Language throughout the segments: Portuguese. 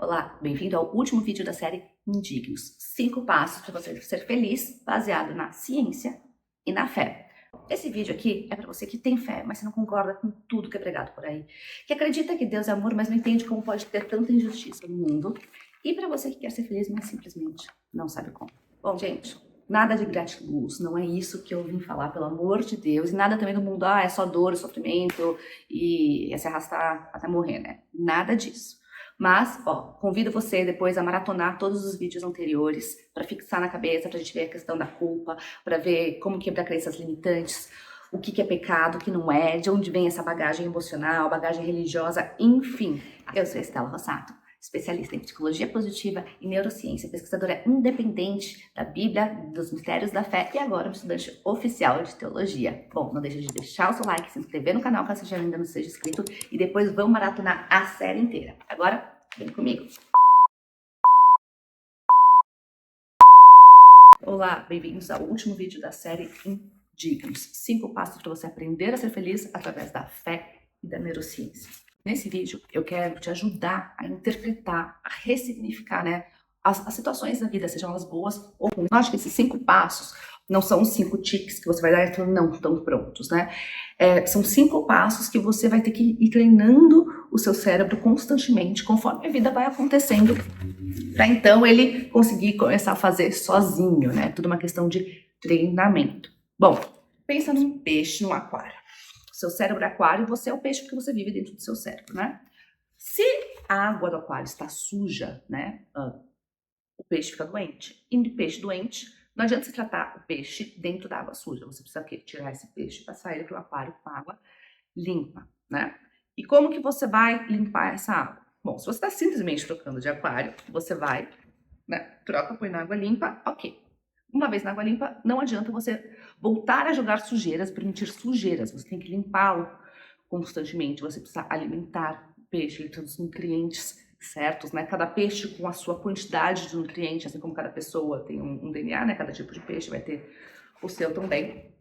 Olá, bem-vindo ao último vídeo da série Indignos. 5 passos para você ser feliz, baseado na ciência e na fé. Esse vídeo aqui é para você que tem fé, mas você não concorda com tudo que é pregado por aí. Que acredita que Deus é amor, mas não entende como pode ter tanta injustiça no mundo. E para você que quer ser feliz, mas simplesmente não sabe como. Bom, gente, nada de gratiluz, não é isso que eu vim falar, pelo amor de Deus. E nada também do mundo, é só dor, sofrimento e é se arrastar até morrer, né? Nada disso. Mas, convido você depois a maratonar todos os vídeos anteriores para fixar na cabeça, para a gente ver a questão da culpa, para ver como quebrar crenças limitantes, o que é pecado, o que não é, de onde vem essa bagagem emocional, bagagem religiosa, enfim. Eu sou Estela Rossato, especialista em psicologia positiva e neurociência, pesquisadora independente da Bíblia, dos mistérios da fé e agora uma estudante oficial de teologia. Bom, não deixe de deixar o seu like, se inscrever no canal caso você ainda não seja inscrito e depois vamos maratonar a série inteira. Agora, vem comigo. Olá, bem-vindos ao último vídeo da série Indignos. 5 passos para você aprender a ser feliz através da fé e da neurociência. Nesse vídeo, eu quero te ajudar a interpretar, a ressignificar, né, as situações da vida, sejam elas boas ou ruins. Eu acho que esses 5 passos não são os 5 tiques que você vai dar e falando, não, estão prontos, né? São 5 passos que você vai ter que ir treinando o seu cérebro constantemente, conforme a vida vai acontecendo, para então ele conseguir começar a fazer sozinho, né? Tudo uma questão de treinamento. Bom, pensa num peixe no aquário. Seu cérebro é aquário, você é o peixe que você vive dentro do seu cérebro, né? Se a água do aquário está suja, né? O peixe fica doente. E o peixe doente, não adianta você tratar o peixe dentro da água suja. Você precisa tirar esse peixe e passar ele para o aquário com água limpa, né? E como que você vai limpar essa água? Bom, se você está simplesmente trocando de aquário, você vai, né? Troca, põe na água limpa, ok. Uma vez na água limpa, não adianta você voltar a jogar sujeiras, permitir sujeiras. Você tem que limpá-lo constantemente. Você precisa alimentar o peixe, ele tem os nutrientes certos, né? Cada peixe com a sua quantidade de nutrientes, assim como cada pessoa tem um DNA, né? Cada tipo de peixe vai ter o seu também.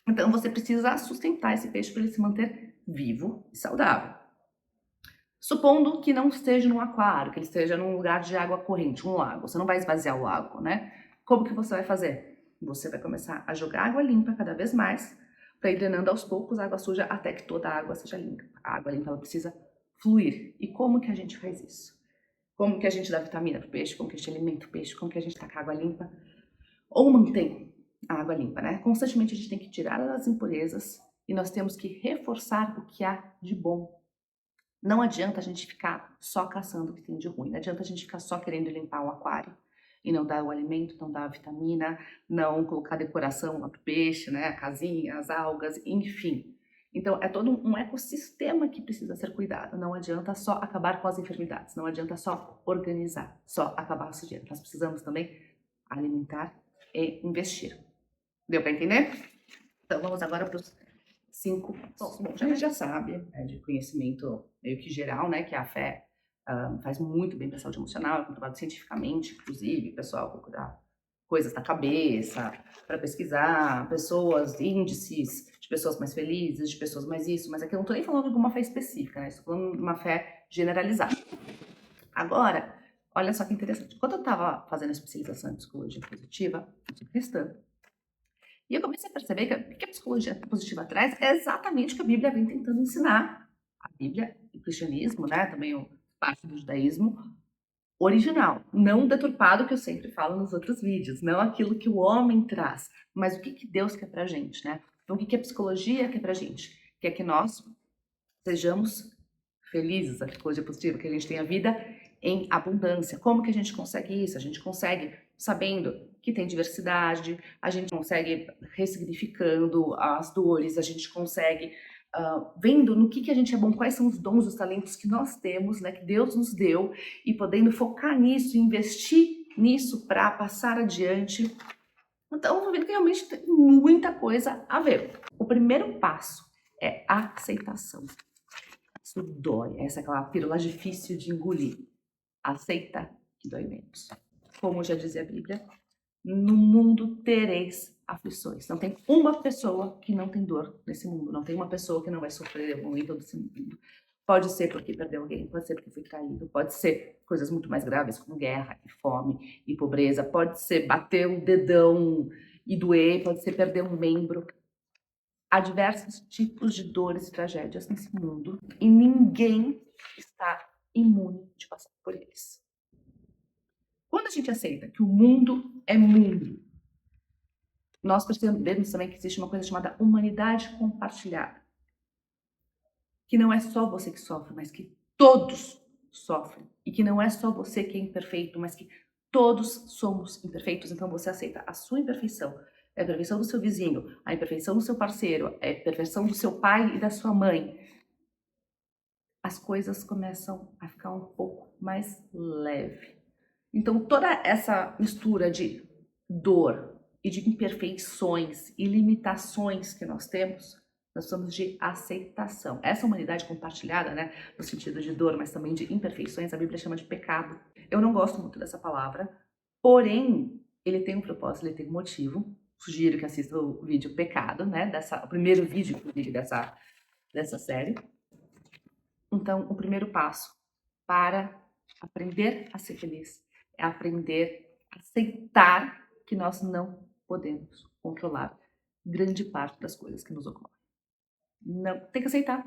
Então você precisa sustentar esse peixe para ele se manter vivo e saudável. Supondo que não esteja num aquário, que ele esteja num lugar de água corrente, um lago. Você não vai esvaziar o lago, né? Como que você vai fazer? Você vai começar a jogar água limpa cada vez mais, para ir drenando aos poucos a água suja até que toda a água seja limpa. A água limpa ela precisa fluir. E como que a gente faz isso? Como que a gente dá vitamina para o peixe? Como que a gente alimenta o peixe? Como que a gente tá com a água limpa? Ou mantém a água limpa, né? Constantemente a gente tem que tirar as impurezas e nós temos que reforçar o que há de bom. Não adianta a gente ficar só caçando o que tem de ruim. Não adianta a gente ficar só querendo limpar o aquário e não dar o alimento, não dar a vitamina, não colocar decoração lá pro peixe, né? A casinha, as algas, enfim. Então, é todo um ecossistema que precisa ser cuidado. Não adianta só acabar com as enfermidades. Não adianta só organizar, só acabar a sujeira. Nós precisamos também alimentar e investir. Deu para entender? Então, vamos agora para os 5 pontos. Bom, a gente já sabe, de conhecimento meio que geral, né, que a fé faz muito bem para a saúde emocional, é comprovado cientificamente, inclusive, pessoal procurar coisas na cabeça, para pesquisar pessoas, índices de pessoas mais felizes, de pessoas mais isso, mas aqui eu não estou nem falando de uma fé específica, né, estou falando de uma fé generalizada. Agora, olha só que interessante, quando eu estava fazendo a especialização em psicologia positiva, questão, e eu comecei a perceber que o que a psicologia positiva traz é exatamente o que a Bíblia vem tentando ensinar. A Bíblia, o cristianismo, né, também parte do judaísmo, original, não deturpado, que eu sempre falo nos outros vídeos, não aquilo que o homem traz, mas o que Deus quer pra gente, né? Então, o que a psicologia quer pra gente? Quer que nós sejamos felizes, a psicologia positiva, que a gente tenha vida em abundância. Como que a gente consegue isso? A gente consegue sabendo que tem diversidade, a gente consegue ressignificando as dores, a gente consegue vendo no que a gente é bom, quais são os dons, os talentos que nós temos, né, que Deus nos deu, e podendo focar nisso, investir nisso para passar adiante. Então, eu tô vendo que realmente tem muita coisa a ver. O primeiro passo é a aceitação. Isso dói, essa é aquela pílula difícil de engolir. Aceita que dói menos. Como já dizia a Bíblia, no mundo tereis aflições. Não tem uma pessoa que não tem dor nesse mundo. Não tem uma pessoa que não vai sofrer muito desse mundo. Pode ser porque perdeu alguém, pode ser porque foi traído, pode ser coisas muito mais graves como guerra e fome e pobreza, pode ser bater o dedão e doer, pode ser perder um membro. Há diversos tipos de dores e tragédias nesse mundo e ninguém está imune de passar por eles. Quando a gente aceita que o mundo é mundo, nós percebemos também que existe uma coisa chamada humanidade compartilhada. Que não é só você que sofre, mas que todos sofrem. E que não é só você que é imperfeito, mas que todos somos imperfeitos. Então você aceita a sua imperfeição, a imperfeição do seu vizinho, a imperfeição do seu parceiro, a imperfeição do seu pai e da sua mãe. As coisas começam a ficar um pouco mais leve. Então toda essa mistura de dor e de imperfeições e limitações que nós temos, nós somos de aceitação. Essa humanidade compartilhada, né, no sentido de dor, mas também de imperfeições, a Bíblia chama de pecado. Eu não gosto muito dessa palavra, porém, ele tem um propósito, ele tem um motivo. Sugiro que assista o vídeo Pecado, né, o primeiro vídeo, inclusive, dessa série. Então, o primeiro passo para aprender a ser feliz é aprender a aceitar que nós não podemos controlar grande parte das coisas que nos ocorrem. Não, tem que aceitar.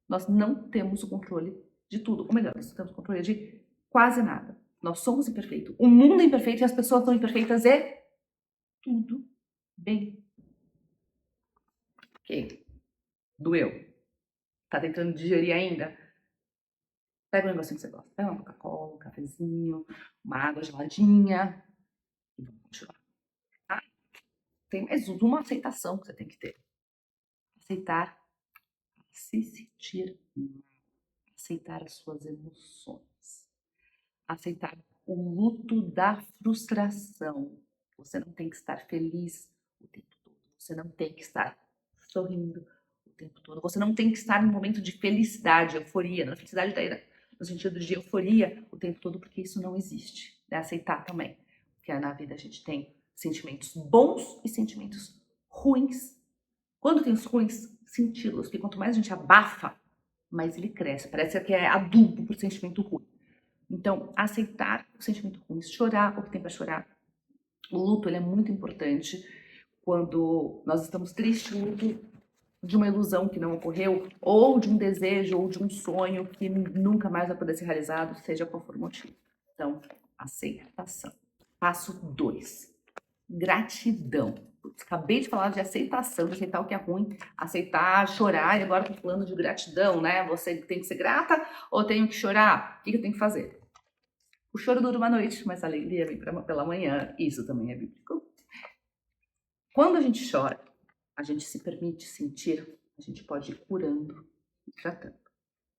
Nós não temos o controle de tudo. Ou melhor, nós não temos o controle de quase nada. Nós somos imperfeitos. O mundo é imperfeito e as pessoas são imperfeitas e tudo bem. Ok. Doeu. Tá tentando digerir ainda? Pega um negocinho que você gosta. Pega uma Coca-Cola, um cafezinho, uma água geladinha. E vamos continuar. Tá? Tem mais uma aceitação que você tem que ter. Aceitar se sentir mal. Aceitar as suas emoções. Aceitar o luto da frustração. Você não tem que estar feliz o tempo todo. Você não tem que estar sorrindo o tempo todo. Você não tem que estar em um momento de felicidade, euforia. Na felicidade no sentido de euforia o tempo todo, porque isso não existe. É aceitar também que na vida a gente tem sentimentos bons e sentimentos ruins. Quando tem os ruins, senti-los, porque quanto mais a gente abafa, mais ele cresce. Parece que é adubo para o sentimento ruim. Então, aceitar o sentimento ruim, chorar o que tem para chorar. O luto ele é muito importante quando nós estamos tristes, o luto de uma ilusão que não ocorreu, ou de um desejo, ou de um sonho que nunca mais vai poder ser realizado, seja qual for o motivo. Então, aceitação. Passo 2. Gratidão. Acabei de falar de aceitação, de aceitar o que é ruim, aceitar, chorar, e agora estou falando de gratidão, né? Você tem que ser grata ou tenho que chorar? O que eu tenho que fazer? O choro dura uma noite, mas a alegria vem pela manhã. Isso também é bíblico. Quando a gente chora, a gente se permite sentir, a gente pode ir curando e tratando.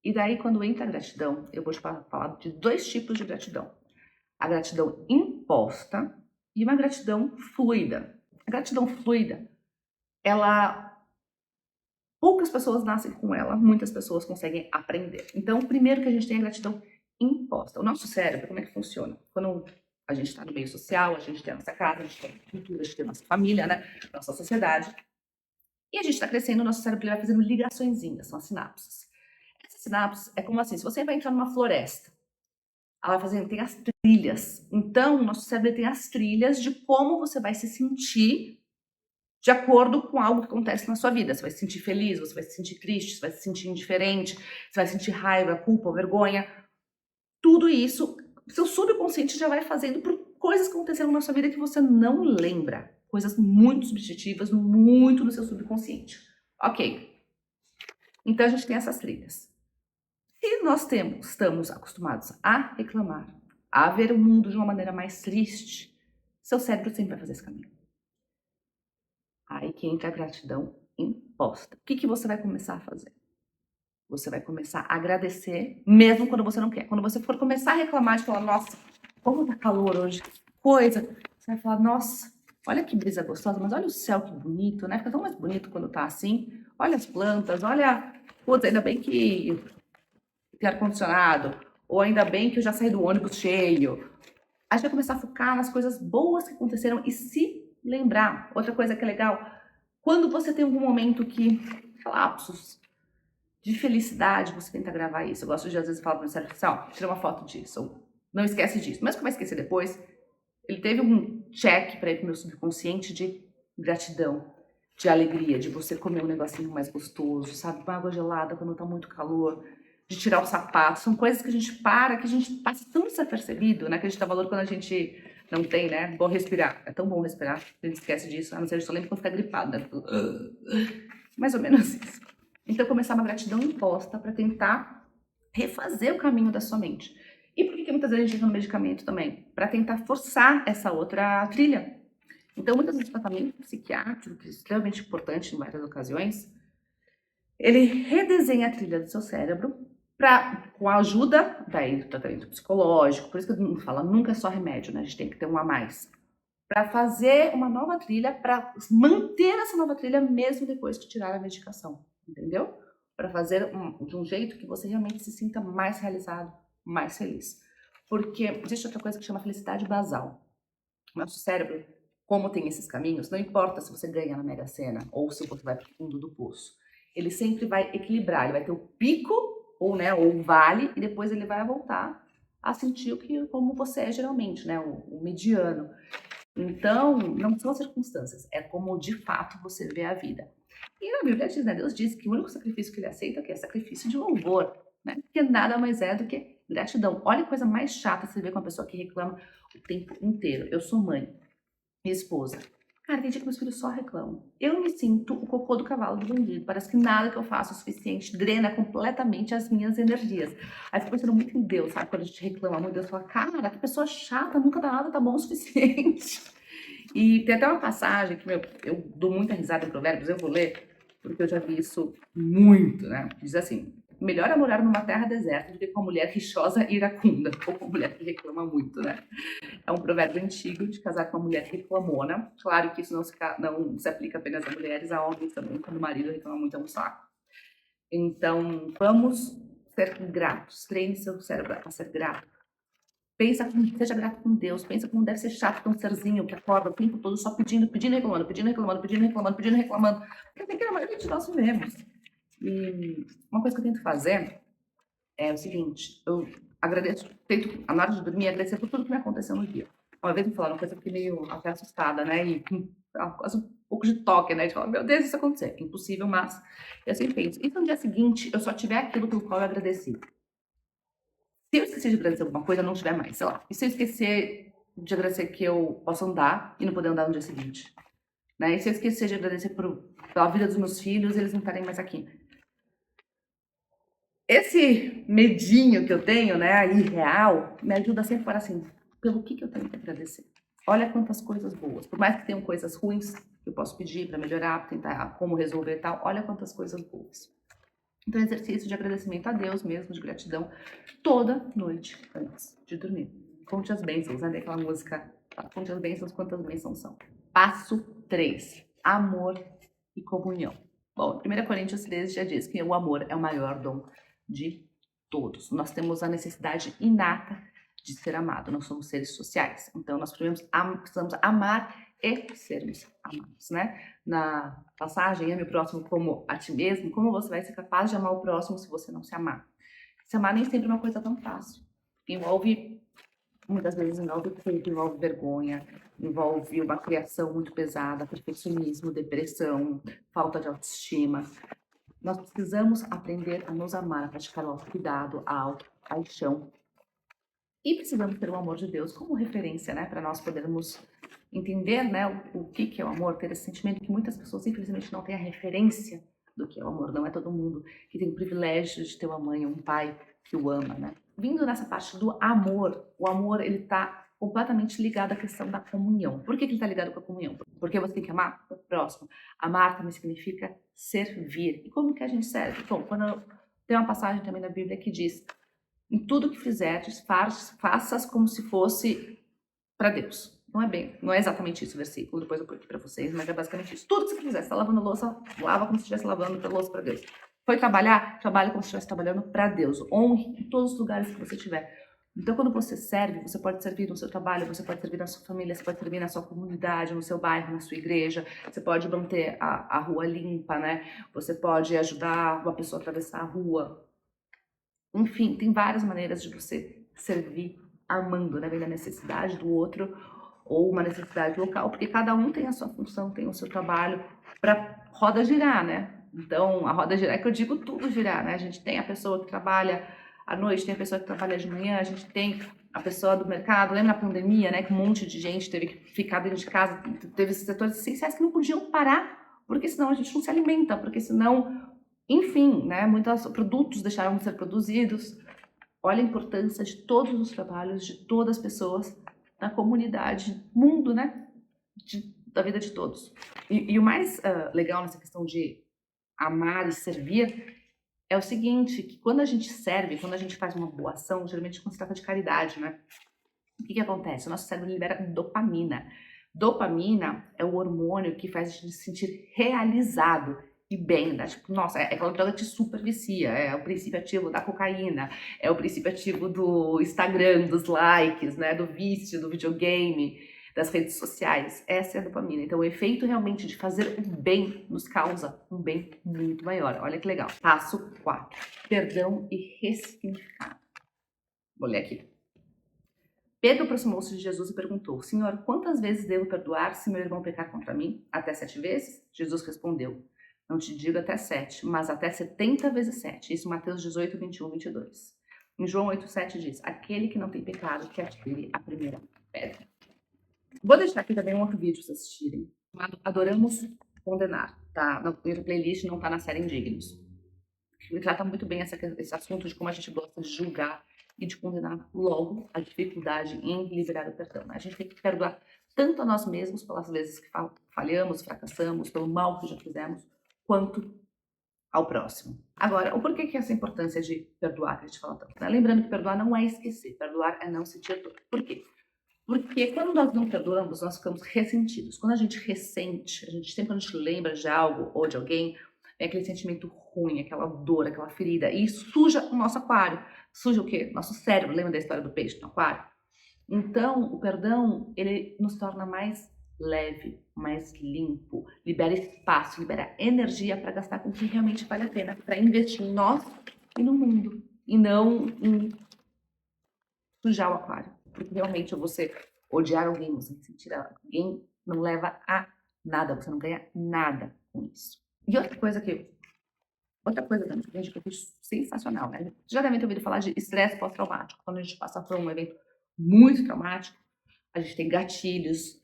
E daí, quando entra a gratidão, eu vou te falar de 2 tipos de gratidão. A gratidão imposta e uma gratidão fluida. A gratidão fluida, poucas pessoas nascem com ela, muitas pessoas conseguem aprender. Então, primeiro que a gente tem a gratidão imposta. O nosso cérebro, como é que funciona? Quando a gente está no meio social, a gente tem a nossa casa, a gente tem a cultura, a gente tem a nossa família, né? Nossa sociedade. E a gente está crescendo, o nosso cérebro vai fazendo ligaçõezinhas, são as sinapses. Essas sinapses é como assim, se você vai entrar numa floresta, ela vai fazendo, tem as trilhas. Então, o nosso cérebro tem as trilhas de como você vai se sentir de acordo com algo que acontece na sua vida. Você vai se sentir feliz, você vai se sentir triste, você vai se sentir indiferente, você vai sentir raiva, culpa, vergonha. Tudo isso, seu subconsciente já vai fazendo por coisas que aconteceram na sua vida que você não lembra. Coisas muito subjetivas, muito no seu subconsciente. Ok. Então, a gente tem essas trilhas. Se nós estamos acostumados a reclamar, a ver o mundo de uma maneira mais triste, seu cérebro sempre vai fazer esse caminho. Aí que entra a gratidão imposta. O que você vai começar a fazer? Você vai começar a agradecer, mesmo quando você não quer. Quando você for começar a reclamar, de falar, nossa, como tá calor hoje, coisa, você vai falar, nossa, olha que brisa gostosa, mas olha o céu que bonito, né? Fica tão mais bonito quando tá assim. Olha as plantas, olha, putz, ainda bem que tem ar-condicionado, ou ainda bem que eu já saí do ônibus cheio. A gente vai começar a focar nas coisas boas que aconteceram e se lembrar. Outra coisa que é legal, quando você tem algum momento que, lapsos, de felicidade, você tenta gravar isso. Eu gosto de, às vezes, falar para o meu cérebro assim, ó, tira uma foto disso, ou não esquece disso. Mas como vai esquecer depois? Ele teve um check para ir pro meu subconsciente de gratidão, de alegria, de você comer um negocinho mais gostoso, sabe? Uma água gelada quando tá muito calor, de tirar o sapato. São coisas que a gente que a gente passa tão desapercebido, né? Que a gente dá valor quando a gente não tem, né? Bom respirar. É tão bom respirar, a gente esquece disso. A não ser que a gente só lembra quando fica gripado, né? Mais ou menos isso. Então, começar uma gratidão imposta para tentar refazer o caminho da sua mente. E por que muitas vezes a gente usa no medicamento também? Para tentar forçar essa outra trilha. Então, muitas vezes o tratamento psiquiátrico, que é extremamente importante em várias ocasiões, ele redesenha a trilha do seu cérebro com a ajuda do tratamento psicológico. Por isso que eu não falo, nunca é só remédio, né? A gente tem que ter um a mais. Para fazer uma nova trilha, para manter essa nova trilha mesmo depois que tirar a medicação, entendeu? Para fazer de um jeito que você realmente se sinta mais realizado, mais feliz. Porque existe outra coisa que chama felicidade basal. Nosso cérebro, como tem esses caminhos, não importa se você ganha na Mega Sena ou se você vai para o fundo do poço. Ele sempre vai equilibrar, ele vai ter o pico ou o vale e depois ele vai voltar a sentir o que como você é geralmente, né, o mediano. Então, não são as circunstâncias, é como de fato você vê a vida. E na Bíblia diz, né, Deus diz que o único sacrifício que ele aceita é sacrifício de louvor, né? Porque nada mais é do que gratidão. Olha a coisa mais chata você ver com uma pessoa que reclama o tempo inteiro. Eu sou mãe, minha esposa. Cara, tem dia que meus filhos só reclamam. Eu me sinto o cocô do cavalo do bandido. Parece que nada que eu faço é o suficiente, drena completamente as minhas energias. Aí fico pensando muito em Deus, sabe? Quando a gente reclama muito, Deus fala, cara, que pessoa chata, nunca dá nada, tá bom o suficiente. E tem até uma passagem que, eu dou muita risada em Provérbios, eu vou ler, porque eu já vi isso muito, né? Diz assim, melhor é morar numa terra deserta do que com uma mulher rixosa e iracunda, ou com uma mulher que reclama muito, né? É um provérbio antigo de casar com uma mulher reclamona. Claro que isso não se aplica apenas a mulheres, a homens também, quando o marido reclama muito é um saco. Então, vamos ser gratos, treine seu cérebro a ser grato. Seja grato com Deus, pensa como deve ser chato ter um serzinho que acorda o tempo todo só pedindo, reclamando, porque tem que a maioria de nós vivemos. E uma coisa que eu tento fazer é o seguinte, eu agradeço, tento, na hora de dormir, agradecer por tudo que me aconteceu no dia. Uma vez me falaram uma coisa, eu fiquei meio até assustada, né, e quase um pouco de toque, né, de falar, meu Deus, isso aconteceu, impossível, mas eu sempre penso, e se no dia seguinte eu só tiver aquilo pelo qual eu agradeci? Se eu esquecer de agradecer alguma coisa, não tiver mais, sei lá. E se eu esquecer de agradecer que eu posso andar e não poder andar no dia seguinte? Né? E se eu esquecer de agradecer pela vida dos meus filhos, eles não estarem mais aqui? Esse medinho que eu tenho, né, irreal, me ajuda sempre a falar assim, pelo que eu tenho que agradecer? Olha quantas coisas boas. Por mais que tenham coisas ruins, que eu posso pedir para melhorar, pra tentar como resolver e tal, olha quantas coisas boas. Então, exercício de agradecimento a Deus mesmo, de gratidão, toda noite antes de dormir. Conte as bênçãos, né? Aquela música, conte as bênçãos, quantas bênçãos são. Passo 3, amor e comunhão. Bom, 1 Coríntios 13 já diz que o amor é o maior dom de todos. Nós temos a necessidade inata de ser amado, nós somos seres sociais. Então, nós precisamos amar e sermos amados, né? Na passagem, ame o próximo como a ti mesmo, como você vai ser capaz de amar o próximo se você não se amar? Se amar nem sempre é uma coisa tão fácil. Muitas vezes envolve culpa, envolve vergonha, envolve uma criação muito pesada, perfeccionismo, depressão, falta de autoestima. Nós precisamos aprender a nos amar, a praticar o autocuidado, a autopaixão. E precisamos ter o amor de Deus como referência, né? Para nós podermos entender, né, o que é o amor, ter esse sentimento que muitas pessoas, infelizmente, não têm a referência do que é o amor. Não é todo mundo que tem o privilégio de ter uma mãe ou um pai que o ama, né? Vindo nessa parte do amor, o amor, ele está completamente ligado à questão da comunhão. Por que ele está ligado com a comunhão? Porque você tem que amar o próximo. Amar também significa servir. E como que a gente serve? Bom, tem uma passagem também na Bíblia que diz, em tudo que fizerdes, faças como se fosse para Deus. Não é exatamente isso o versículo, depois eu coloquei para vocês, mas é basicamente isso. Tudo que você fizer, você está lavando louça, lava como se estivesse lavando a louça para Deus. Foi trabalhar, trabalha como se estivesse trabalhando para Deus. Honre em todos os lugares que você estiver. Então, quando você serve, você pode servir no seu trabalho, você pode servir na sua família, você pode servir na sua comunidade, no seu bairro, na sua igreja, você pode manter a rua limpa, né? Você pode ajudar uma pessoa a atravessar a rua. Enfim, tem várias maneiras de você servir amando, né? Vem da necessidade do outro ou uma necessidade local, porque cada um tem a sua função, tem o seu trabalho para roda girar, né? Então, a roda girar é que eu digo tudo girar, né? A gente tem a pessoa que trabalha à noite, tem a pessoa que trabalha de manhã, a gente tem a pessoa do mercado. Lembra na pandemia, né? Que um monte de gente teve que ficar dentro de casa, teve esses setores essenciais que não podiam parar, porque senão a gente não se alimenta, porque senão, enfim, né? Muitos produtos deixaram de ser produzidos. Olha a importância de todos os trabalhos, de todas as pessoas na comunidade, mundo, né? Da vida de todos. E o mais legal nessa questão de amar e servir é o seguinte, que quando a gente serve, quando a gente faz uma boa ação, geralmente quando se trata de caridade, né? O que acontece? O nosso cérebro libera dopamina. Dopamina é o hormônio que faz a gente se sentir realizado e bem, né? Tipo, nossa, é aquela droga que te supervicia, é o princípio ativo da cocaína, é o princípio ativo do Instagram, dos likes, né? Do vício, do videogame, das redes sociais. Essa é a dopamina. Então, o efeito realmente de fazer o bem nos causa um bem muito maior. Olha que legal. Passo 4. Perdão e ressignificado. Vou ler aqui. Pedro aproximou-se de Jesus e perguntou: Senhor, quantas vezes devo perdoar se meu irmão pecar contra mim? Até 7 vezes? Jesus respondeu: Não te digo até 7, mas até 70 vezes 7. Isso Mateus 18, 21, 22. Em João 8, 7 diz: Aquele que não tem pecado, que atire a primeira pedra. Vou deixar aqui também um outro vídeo para vocês assistirem, chamado Adoramos Condenar. Tá na primeira playlist, não tá na série Indignos. Que trata muito bem esse assunto de como a gente gosta de julgar e de condenar logo a dificuldade em liberar o perdão. A gente tem que perdoar tanto a nós mesmos pelas vezes que falhamos, fracassamos, pelo mal que já fizemos, quanto ao próximo. Agora, o porquê que essa importância de perdoar que a gente fala tanto? Né? Lembrando que perdoar não é esquecer, perdoar é não sentir dor. Por quê? Porque quando nós não perdoamos, nós ficamos ressentidos. Quando a gente ressente, sempre quando a gente lembra de algo ou de alguém, é aquele sentimento ruim, aquela dor, aquela ferida, e suja o nosso aquário. Suja o quê? Nosso cérebro. Lembra da história do peixe no aquário? Então, o perdão, ele nos torna mais leve, mais limpo, libera espaço, libera energia para gastar com o que realmente vale a pena, para investir em nós e no mundo, e não em sujar o aquário. Porque realmente você odiar alguém, você sentir alguém, não leva a nada, você não ganha nada com isso. E outra coisa também que eu acho sensacional, né? Vocês já devem ter ouvido falar de estresse pós-traumático. Quando a gente passa por um evento muito traumático, a gente tem gatilhos.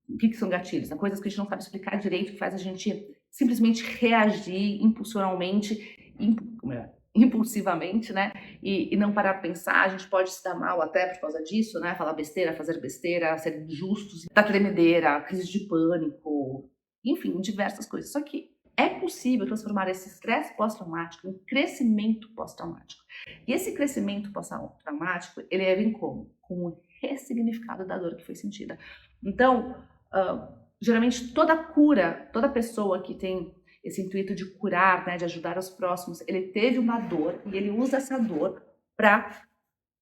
O que são gatilhos? São coisas que a gente não sabe explicar direito, que faz a gente simplesmente reagir impulsivamente, né? E não parar para pensar. A gente pode se dar mal até por causa disso, né? Falar besteira, fazer besteira, ser injustos, dar tremedeira, crise de pânico, enfim, diversas coisas. Só que é possível transformar esse estresse pós-traumático em crescimento pós-traumático. E esse crescimento pós-traumático, ele é vir como? Com o ressignificado da dor que foi sentida. Então, geralmente toda cura, toda pessoa que tem esse intuito de curar, né, de ajudar os próximos, ele teve uma dor e ele usa essa dor para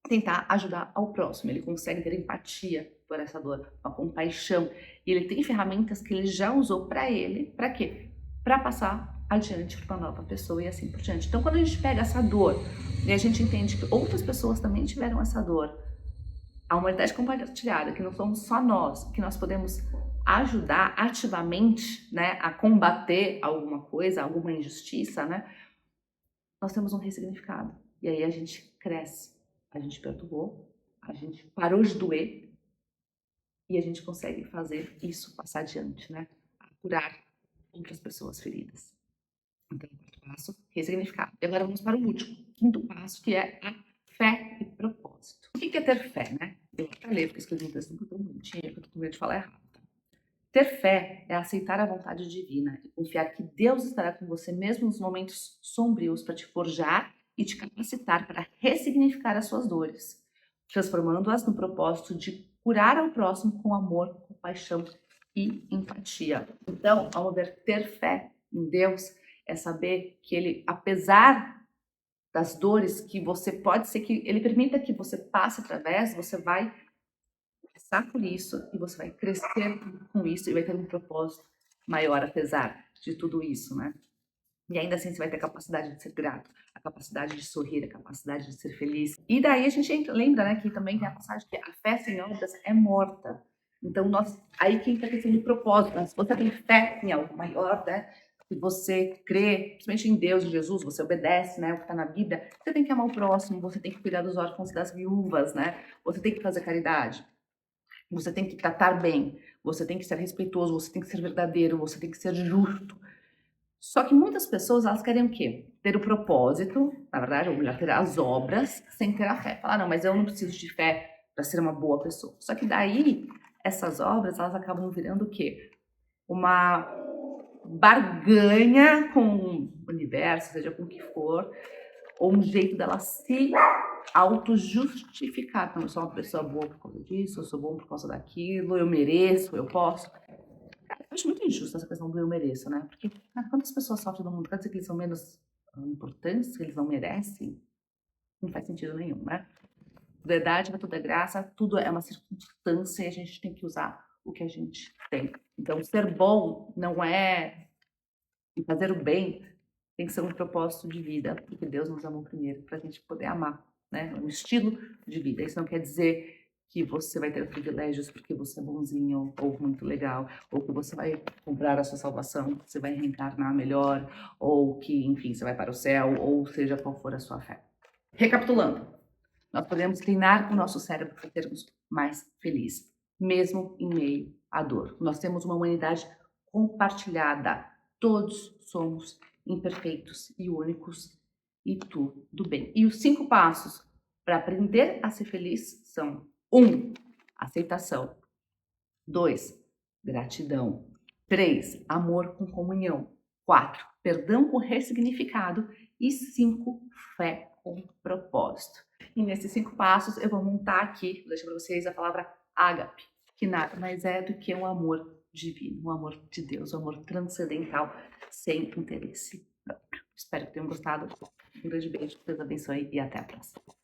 tentar ajudar ao próximo. Ele consegue ter empatia por essa dor, uma compaixão. E ele tem ferramentas que ele já usou para ele, para quê? Para passar adiante para uma nova pessoa e assim por diante. Então, quando a gente pega essa dor e a gente entende que outras pessoas também tiveram essa dor, a humanidade compartilhada, que não somos só nós, que nós podemos ajudar ativamente, né, a combater alguma coisa, alguma injustiça, né, nós temos um ressignificado. E aí a gente cresce, a gente perdoou, a gente parou de doer e a gente consegue fazer isso passar adiante, né, a curar outras pessoas feridas. Então, quarto passo, ressignificado. E agora vamos para o último, quinto passo, que é a fé e propósito. O que é ter fé, né? Eu até ler, porque escrevi um texto muito bonitinho, que eu tô com medo de falar errado. Ter fé é aceitar a vontade divina e confiar que Deus estará com você mesmo nos momentos sombrios para te forjar e te capacitar para ressignificar as suas dores, transformando-as no propósito de curar ao próximo com amor, compaixão e empatia. Então, ao ver ter fé em Deus, é saber que Ele, apesar das dores que você pode ser que ele permita que você passe através, você vai passar por isso e você vai crescer com isso e vai ter um propósito maior apesar de tudo isso, né? E ainda assim você vai ter a capacidade de ser grato, a capacidade de sorrir, a capacidade de ser feliz. E daí a gente lembra, né, que também tem a passagem que a fé sem obras é morta. Então, aí que entra a questão do propósito. Né? Se você tem fé em algo maior, né? Se você crê, principalmente em Deus, em Jesus, você obedece, né? O que está na Bíblia, você tem que amar o próximo, você tem que cuidar dos órfãos e das viúvas, né? Você tem que fazer caridade. Você tem que tratar bem, você tem que ser respeitoso, você tem que ser verdadeiro, você tem que ser justo. Só que muitas pessoas, elas querem o quê? Ter o propósito, na verdade, ou melhor, ter as obras, sem ter a fé. Falar, não, mas eu não preciso de fé para ser uma boa pessoa. Só que daí, essas obras, elas acabam virando o quê? Uma barganha com o universo, seja com o que for, ou um jeito dela se auto-justificar. Então, eu sou uma pessoa boa por causa disso, eu sou bom por causa daquilo, eu mereço, eu posso. Eu acho muito injusto essa questão do eu mereço, né? Porque quantas pessoas sofrem no mundo? Quer dizer que eles são menos importantes, que eles não merecem? Não faz sentido nenhum, né? Verdade, tudo é graça, tudo é uma circunstância e a gente tem que usar o que a gente tem. Então, ser bom não é... E fazer o bem tem que ser um propósito de vida, porque Deus nos amou primeiro, para a gente poder amar, né? Um estilo de vida. Isso não quer dizer que você vai ter privilégios porque você é bonzinho ou muito legal, ou que você vai comprar a sua salvação, que você vai reencarnar melhor, ou que, enfim, você vai para o céu, ou seja qual for a sua fé. Recapitulando, nós podemos treinar o nosso cérebro para sermos mais felizes, mesmo em meio à dor. Nós temos uma humanidade compartilhada. Todos somos imperfeitos e únicos e tudo bem. E os 5 passos para aprender a ser feliz são: 1. Aceitação. 2. Gratidão. 3. Amor com comunhão. 4. Perdão com ressignificado. E 5. Fé com propósito. E nesses 5 passos eu vou montar aqui, vou deixar para vocês a palavra ágape, que nada mais é do que um amor divino, um amor de Deus, um amor transcendental, sem interesse próprio. Espero que tenham gostado. Um grande beijo, Deus abençoe e até a próxima.